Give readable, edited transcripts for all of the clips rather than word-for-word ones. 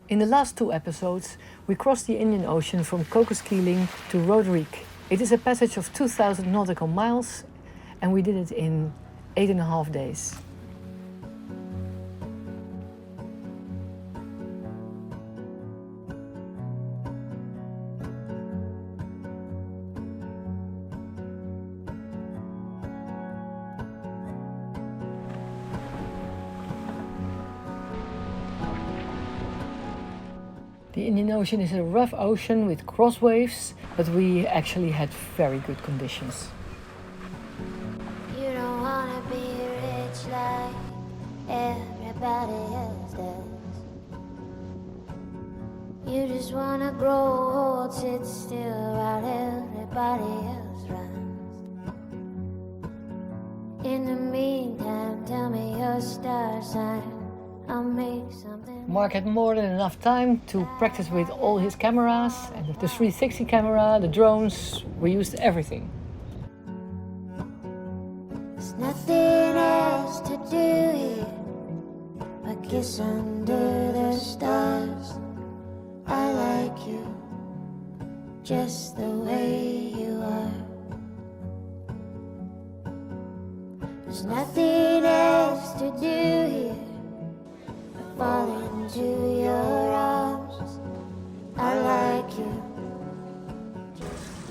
In the last 2 episodes, we crossed the Indian Ocean from Cocos-Keeling to Rodrigues. It is a passage of 2,000 nautical miles, and we did it in 8.5 days. The Indian Ocean is a rough ocean with cross waves, but we actually had very good conditions. You don't wanna be rich like everybody else does. You just wanna grow old, sit still while everybody else runs. In the meantime, tell me your star sign. I'll make something. Mark had more than enough time to practice with all his cameras, and the 360 camera, the drones, we used everything. There's nothing else to do here but kiss under the stars. I like you just the way you are. There's nothing else to do here. Fall into your arms. I like you.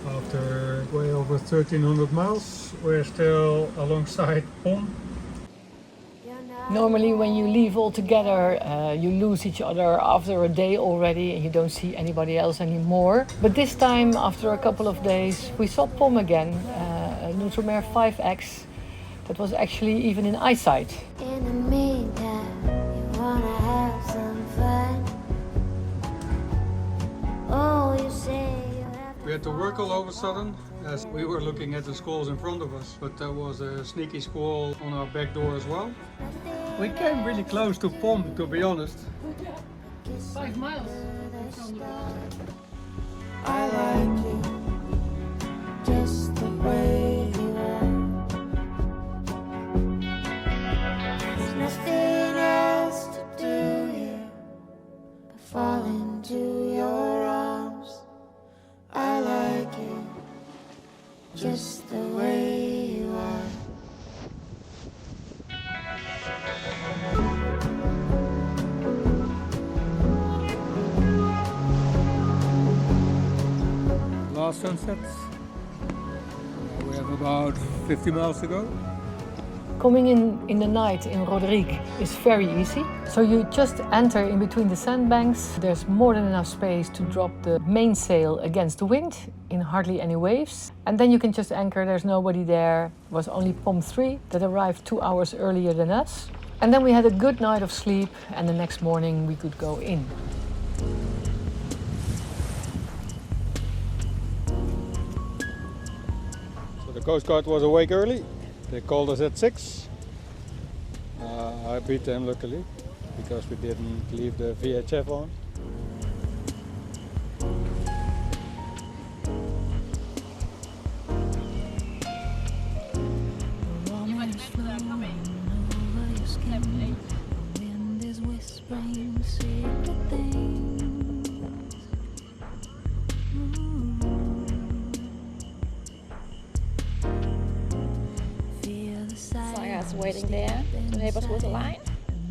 After way over 1,300 miles, we're still alongside Pom. Normally when you leave all together, you lose each other after a day already and you don't see anybody else anymore. But this time, after a couple of days, we saw Pom again, a Nutromare 5X that was actually even in eyesight. In the meantime, you wanna have some fun. Oh, you say you have to. We had to work all of a sudden as we were looking at the squalls in front of us, but there was a sneaky squall on our back door as well. We came really close to Pom, to be honest. 5 miles. I like you just the way you are. There's nothing else to do here but fall into your arms. I like you just the way you are. Last sunset. We have about 50 miles to go. Coming in the night in Rodrigues is very easy. So you just enter in between the sandbanks. There's more than enough space to drop the mainsail against the wind in hardly any waves. And then you can just anchor, there's nobody there. It was only Pom 3 that arrived 2 hours earlier than us. And then we had a good night of sleep and the next morning we could go in. So the Coast Guard was awake early. They called us at 6. I beat them luckily because we didn't leave the VHF on. Waiting there to help us with the line.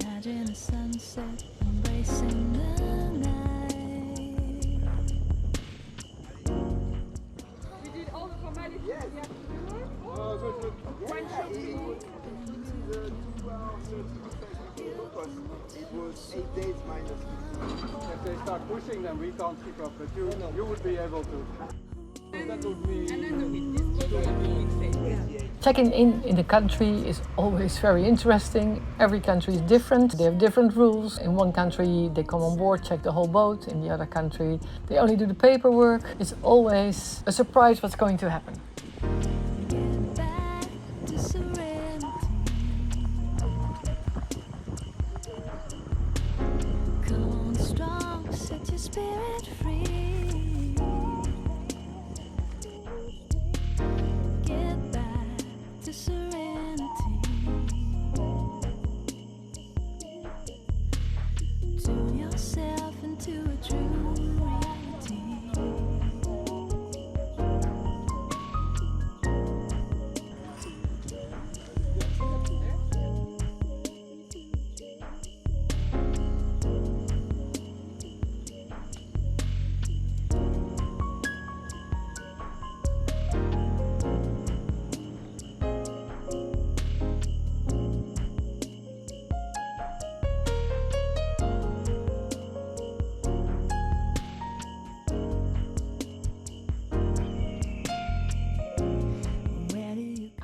Imagine a sunset embracing the night. We did all the formalities we have to do. One shot It was 8 days minus. If they start pushing, then we can't keep up, but you would be able to. That would be. and then the wind. This was a doing thing. Checking in the country is always very interesting. Every country is different. They have different rules. In one country, they come on board, check the whole boat. In the other country, they only do the paperwork. It's always a surprise what's going to happen. Get back to serenity. Come on strong, set your spirit free. Get back to serenity. Tune yourself into into a true reality.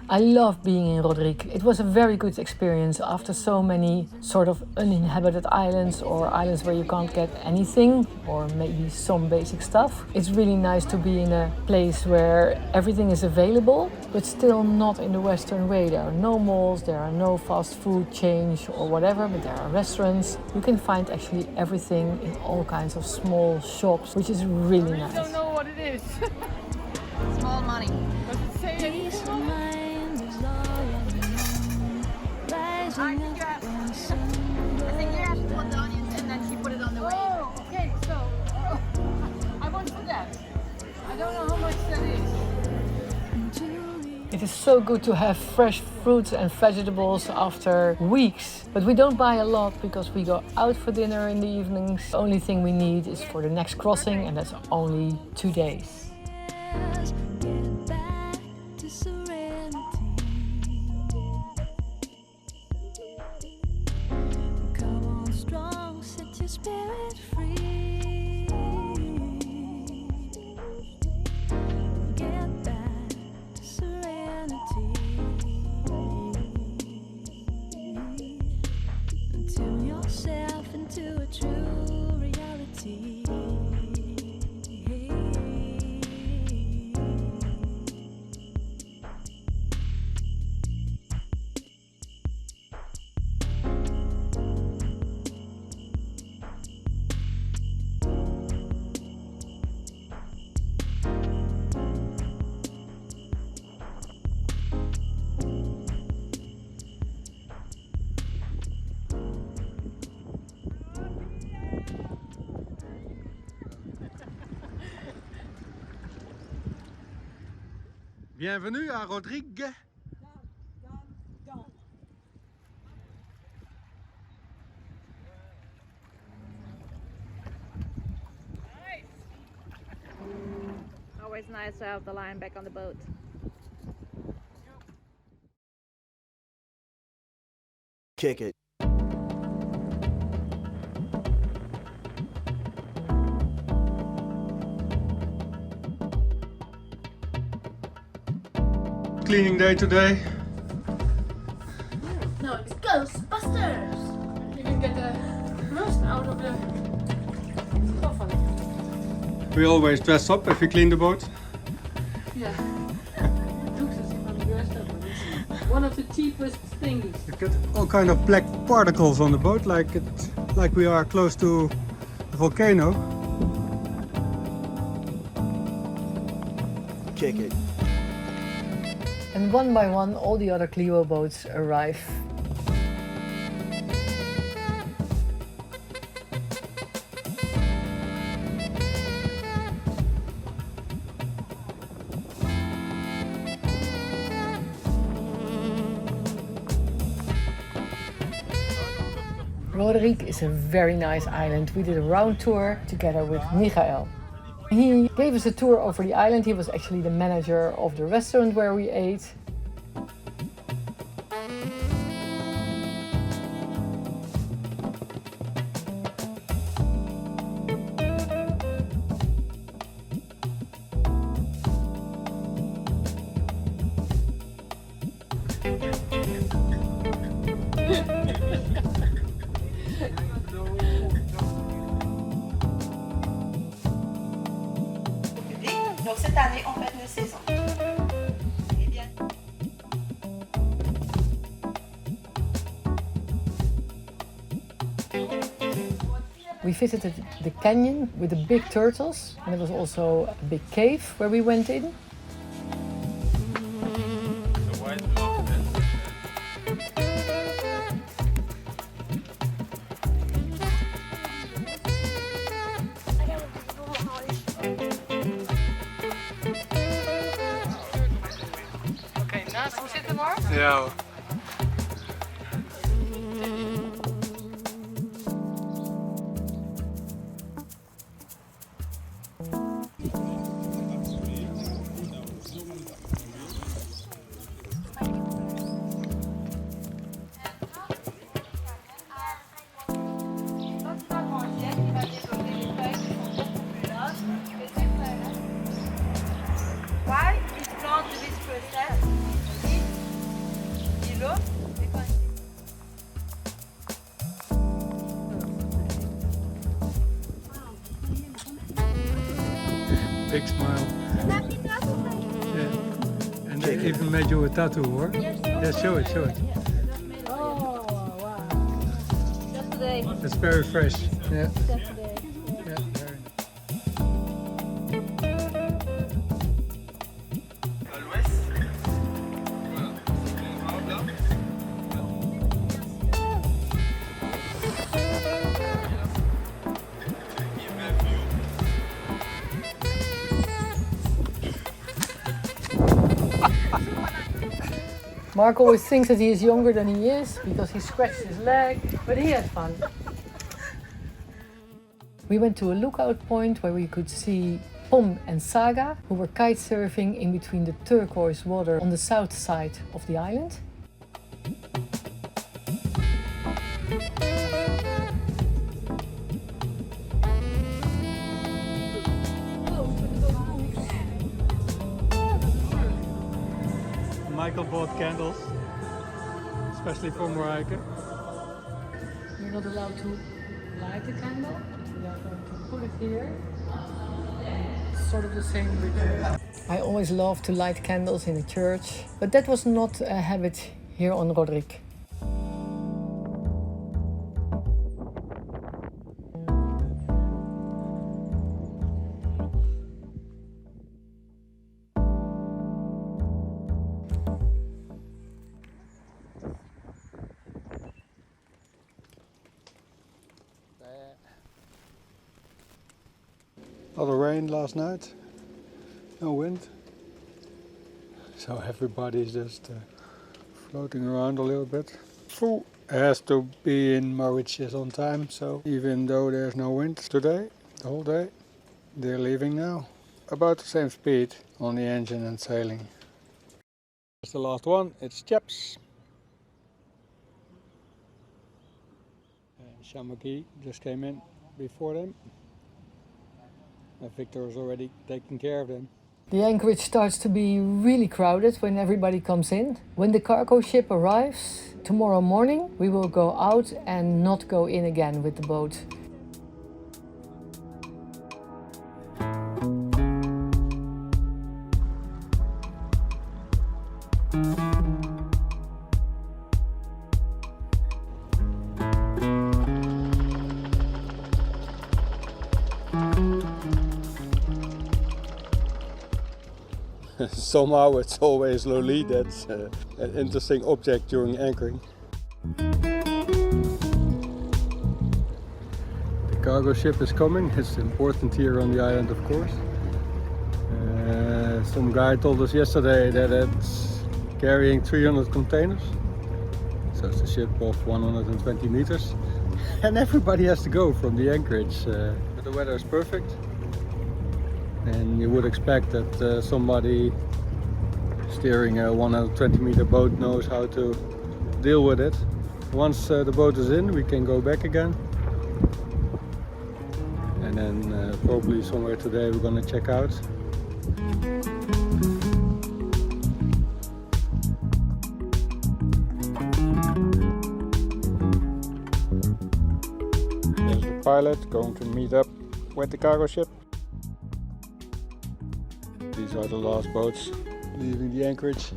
I love being in Rodrigues. It was a very good experience after so many sort of uninhabited islands or islands where you can't get anything or maybe some basic stuff. It's really nice to be in a place where everything is available, but still not in the Western way. There are no malls, there are no fast food chains or whatever, but there are restaurants. You can find actually everything in all kinds of small shops, which is really I nice. don't know what it is. Small money. Does it say anything? I think you have to put the onions and then she put it on the way. Oh, okay, so I want for that. I don't know how much that is. It is so good to have fresh fruits and vegetables after weeks. But we don't buy a lot because we go out for dinner in the evenings. The only thing we need is for the next crossing, and that's only 2 days. Get back to serenity. Come on strong, set your spirit free. Get back to serenity. Tune yourself into a true reality. Bienvenue à Rodrigues. Always nice to have the lion back on the boat. Kick it. Cleaning day today. No, it's Ghostbusters! You can get the rust out of the coffin. We always dress up if we clean the boat. Yeah. It looks as if I'm dressed up, but it's one of the cheapest things. You get all kind of black particles on the boat, like we are close to the volcano. Kick it. And one by one, all the other Clio boats arrive. Rodrigues is a very nice island. We did a round tour together with Michael. He gave us a tour over the island. He was actually the manager of the restaurant where we ate. Donc cette année, on fait une saison. Eh bien... We visited the canyon with the big turtles, and there was also a big cave where we went in. jou. Why is plant this process? Kilo. Big smile. Yeah. And they even made you a tattoo, or? Yeah, show it, show it. Oh, wow. Just today. It's very fresh. Yeah. Just today. Yeah, very nice. Mark always thinks that he is younger than he is because he scratched his leg, but he had fun. We went to a lookout point where we could see Pom and Saga, who were kite surfing in between the turquoise water on the south side of the island. Michael bought candles, especially for Marijke. You're not allowed to light the candle. We are going to put it here. It's sort of the same ritual. I always love to light candles in a church, but that was not a habit here on Rodrigues. A lot of rain last night, no wind, so everybody's just floating around a little bit. Full has to be in Mauritius on time, so even though there's no wind today, the whole day, they're leaving now. About the same speed on the engine and sailing. That's the last one, it's Chaps. And Shamaki just came in before them. Victor is already taking care of them. The anchorage starts to be really crowded when everybody comes in. When the cargo ship arrives tomorrow morning, we will go out and not go in again with the boat. Somehow it's always Loli that's an interesting object during anchoring. The cargo ship is coming. It's important here on the island, of course. Some guy told us yesterday that it's carrying 300 containers. So it's a ship of 120 meters. And everybody has to go from the anchorage. But the weather is perfect. And you would expect that somebody steering a 120 meter boat knows how to deal with it. Once the boat is in, we can go back again. And then probably somewhere today we're going to check out. There's the pilot going to meet up with the cargo ship. These are the last boats leaving the anchorage.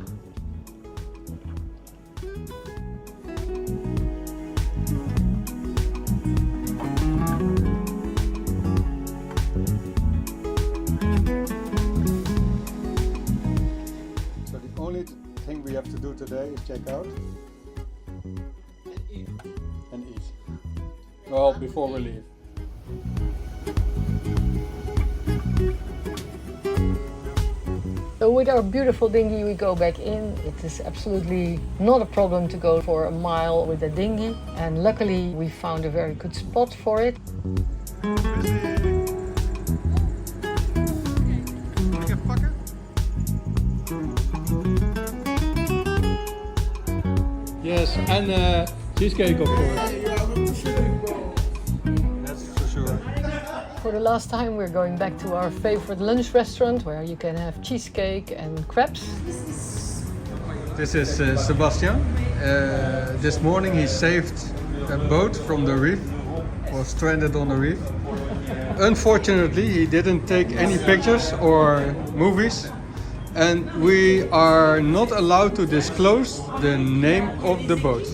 So the only thing we have to do today is check out and eat. Well, before we leave. So with our beautiful dinghy we go back in. It is absolutely not a problem to go for a mile with a dinghy, and luckily we found a very good spot for it. Yes, and cheesecake of course. That's for sure. For the last time we're going back to our favorite lunch restaurant where you can have cheesecake and crepes. This is Sebastian. This morning he saved a boat from the reef, was stranded on the reef. Unfortunately he didn't take any pictures or movies, and we are not allowed to disclose the name of the boat.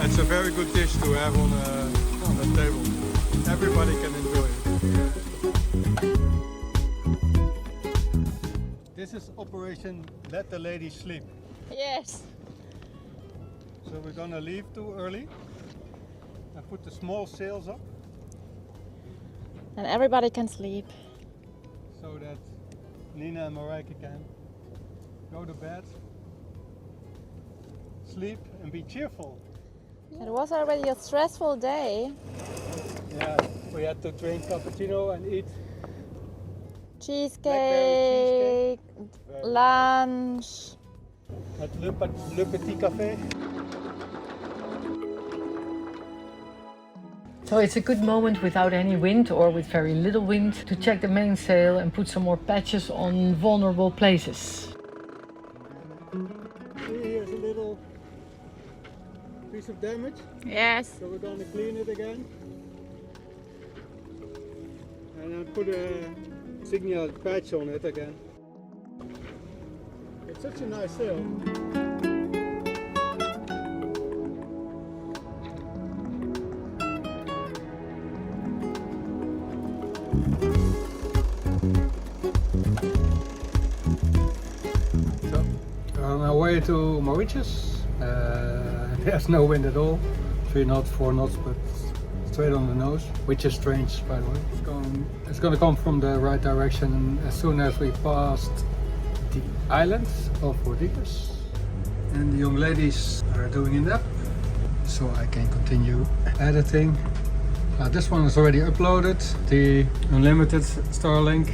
It's a very good dish to have on the table. Everybody can enjoy it. This is Operation Let the Lady Sleep. Yes. So we're gonna leave too early and put the small sails up And everybody can sleep. so that Nina and Marijke can go to bed, sleep and be cheerful. It was already a stressful day. Yeah, we had to drink cappuccino and eat Cheesecake, lunch. at Le Petit Café. So it's a good moment without any wind or with very little wind to check the mainsail and put some more patches on vulnerable places. Here's a little piece of damage, Yes. so we're going to clean it again. And then put a signal patch on it again. It's such a nice sail. So, on our way to Mauritius. There's no wind at all. 3 knots, 4 knots, but straight on the nose, which is strange, by the way. It's going to come from the right direction as soon as we passed the islands of Rodrigues. And the young ladies are doing a nap, so I can continue editing. This one is already uploaded, the unlimited Starlink,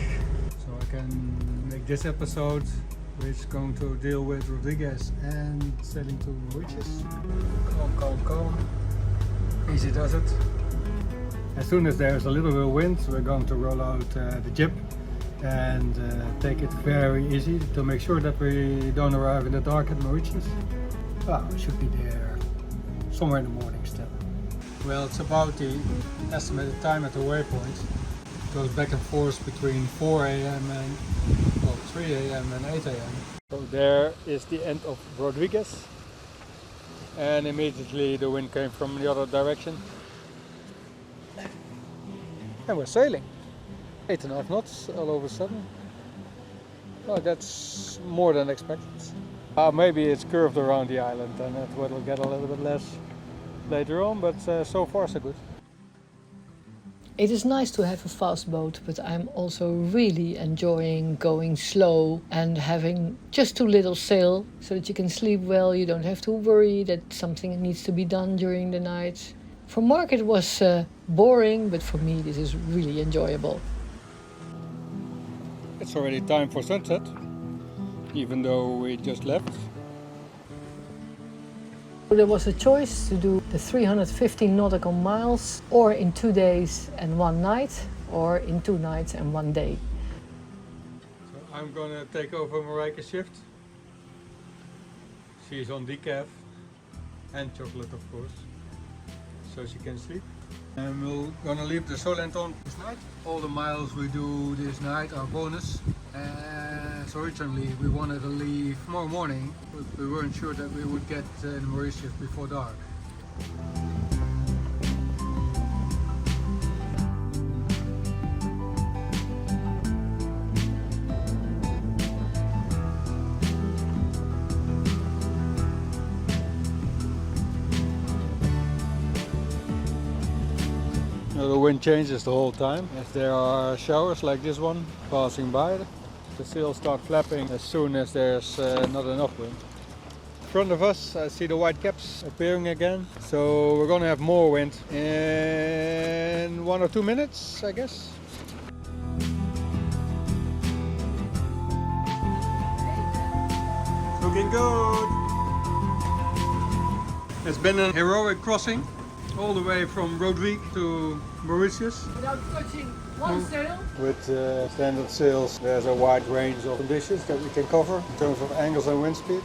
so I can make this episode, which is going to deal with Rodrigues and sailing to Mauritius. Calm, calm, calm. Easy does it. As soon as there's a little bit of wind, we're going to roll out the jib and take it very easy to make sure that we don't arrive in the dark at Mauritius. Well, we should be there somewhere in the morning still. Well, it's about the estimated time at the waypoint. It goes back and forth between 4 a.m. and 3 a.m. and 8 a.m. So there is the end of Rodrigues, and immediately the wind came from the other direction. And we're sailing. 8.5 knots all of a sudden. Well, that's more than expected. Maybe it's curved around the island and it will get a little bit less later on, but so far so good. It is nice to have a fast boat, but I'm also really enjoying going slow and having just too little sail so that you can sleep well. You don't have to worry that something needs to be done during the night. For Mark it was boring, but for me this is really enjoyable. It's already time for sunset, even though we just left. There was a choice to do the 315 nautical miles, or in 2 days and 1 night, or in 2 nights and 1 day. So I'm gonna take over Marijke's shift. She's on decaf and chocolate, of course, so she can sleep. And we're gonna leave the Solent on this night. All the miles we do this night are bonus. So originally we wanted to leave tomorrow morning, but we weren't sure that we would get in Mauritius before dark. The wind changes the whole time. If there are showers like this one passing by, the sails start flapping as soon as there's not enough wind. In front of us I see the white caps appearing again, so we're gonna have more wind in 1 or 2 minutes, I guess. Looking good! It's been a heroic crossing all the way from Rodrigues to Mauritius. Without touching one sail. With standard sails, there's a wide range of conditions that we can cover in terms of angles and wind speed.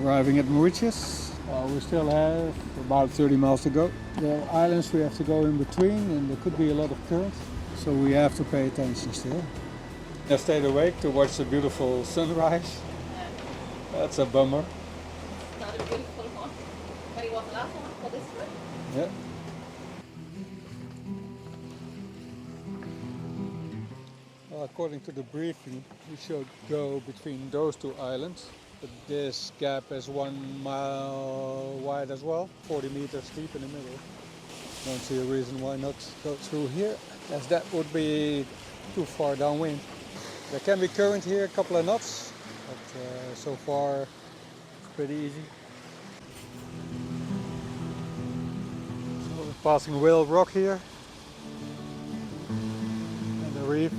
Arriving at Mauritius, we still have about 30 miles to go. There are islands we have to go in between and there could be a lot of current, so we have to pay attention still. I stayed awake to watch the beautiful sunrise. That's a bummer. Not a beautiful one, but it was the last one for this trip. Yeah. Well, according to the briefing, we should go between those two islands. But this gap is 1 mile wide as well, 40 meters deep in the middle. Don't see a reason why not go through here, as that would be too far downwind. There can be current here, a couple of knots, but so far it's pretty easy. So we're passing Whale Rock here, and the reef.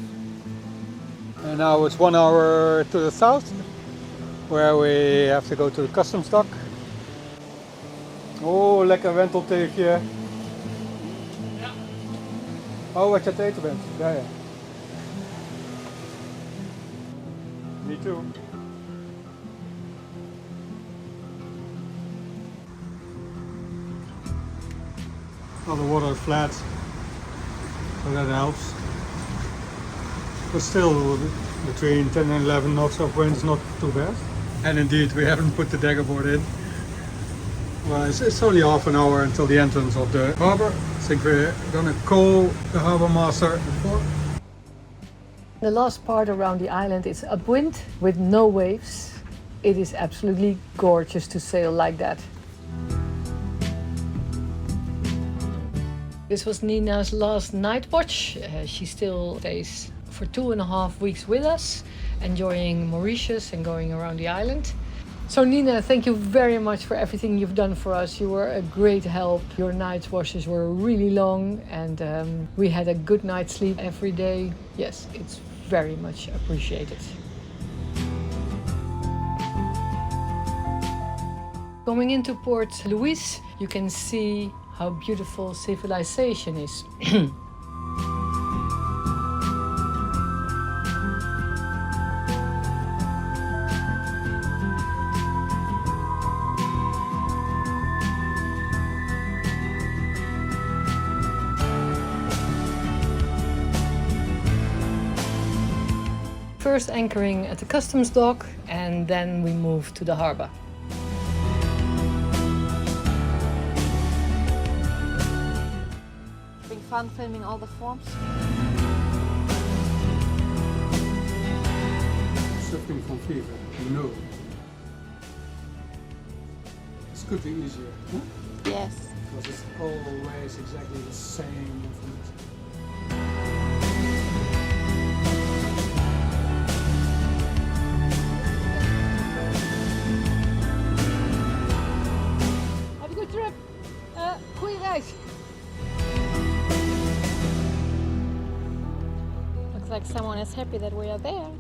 And now it's 1 hour to the south, where we have to go to the customs dock. Oh, lekker wentelteefje. Ja. Oh, wat je aan het eten bent. Ja, ja. Me too. Well, the water is flat, so that helps. But still, between 10 and 11 knots of wind is not too bad. And indeed, we haven't put the dagger board in. Well, it's only half an hour until the entrance of the harbor. I think we're gonna call the harbor master at 4. The last part around the island is upwind with no waves. It is absolutely gorgeous to sail like that. This was Nina's last night watch. She still stays for 2.5 weeks with us, enjoying Mauritius and going around the island. So Nina, thank you very much for everything you've done for us. You were a great help. Your night washes were really long and we had a good night's sleep every day. Yes, it's very much appreciated. Going into Port Louis, you can see how beautiful civilization is. First anchoring at the customs dock and then we move to the harbor. Having fun filming all the forms. Suffering from fever, no. It's could be easier, huh? Yes. Because it's always exactly the same information. Have a good trip. Goeie reis. Looks like someone is happy that we are there.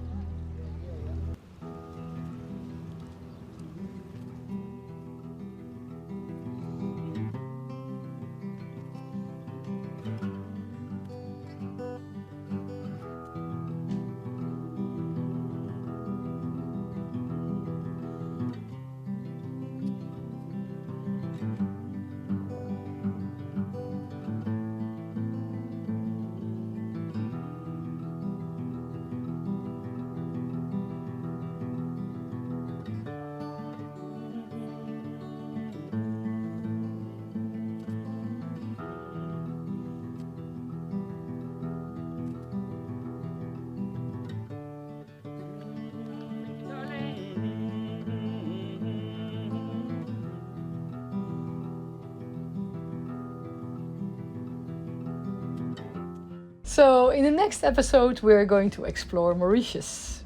So in the next episode we're going to explore Mauritius.